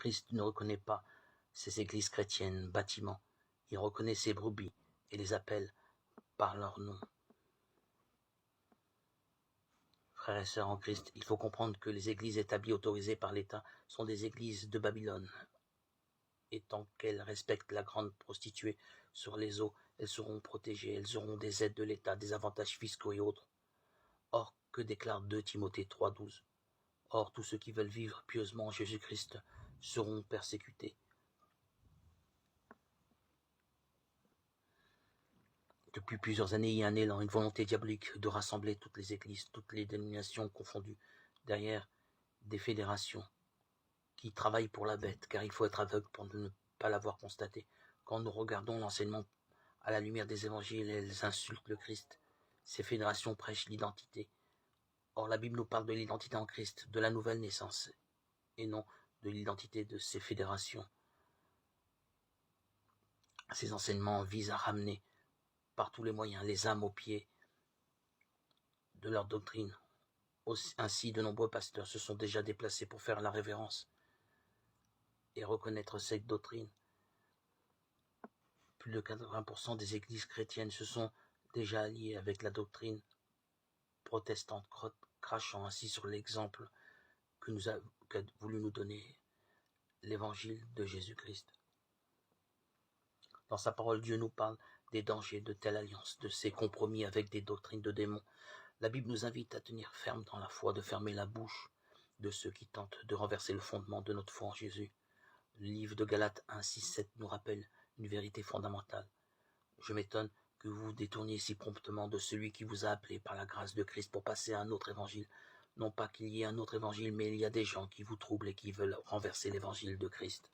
Christ ne reconnaît pas ces églises chrétiennes, bâtiments. Il reconnaît ses brebis et les appelle par leur nom. Frères et sœurs en Christ, il faut comprendre que les églises établies autorisées par l'État sont des églises de Babylone. Et tant qu'elles respectent la grande prostituée sur les eaux, elles seront protégées, elles auront des aides de l'État, des avantages fiscaux et autres. Or, que déclare 2 Timothée 3,12 ? Or, tous ceux qui veulent vivre pieusement en Jésus-Christ seront persécutés. Depuis plusieurs années, il y a un élan, une volonté diabolique de rassembler toutes les églises, toutes les dénominations confondues, derrière des fédérations qui travaillent pour la bête, car il faut être aveugle pour ne pas l'avoir constaté. Quand nous regardons l'enseignement à la lumière des évangiles, elles insultent le Christ. Ces fédérations prêchent l'identité. Or, la Bible nous parle de l'identité en Christ, de la nouvelle naissance, et non de l'identité de ces fédérations. Ces enseignements visent à ramener par tous les moyens les âmes aux pieds de leur doctrine. Ainsi, de nombreux pasteurs se sont déjà déplacés pour faire la révérence et reconnaître cette doctrine. Plus de 80% des églises chrétiennes se sont déjà alliées avec la doctrine protestante, crachant ainsi sur l'exemple qu'a voulu nous donner l'évangile de Jésus-Christ. Dans sa parole, Dieu nous parle des dangers de telle alliance, de ces compromis avec des doctrines de démons. La Bible nous invite à tenir ferme dans la foi, de fermer la bouche de ceux qui tentent de renverser le fondement de notre foi en Jésus. Le livre de Galates 1, 6, 7 nous rappelle une vérité fondamentale. Je m'étonne que vous vous détourniez si promptement de celui qui vous a appelé par la grâce de Christ pour passer à un autre évangile. Non pas qu'il y ait un autre évangile, mais il y a des gens qui vous troublent et qui veulent renverser l'évangile de Christ.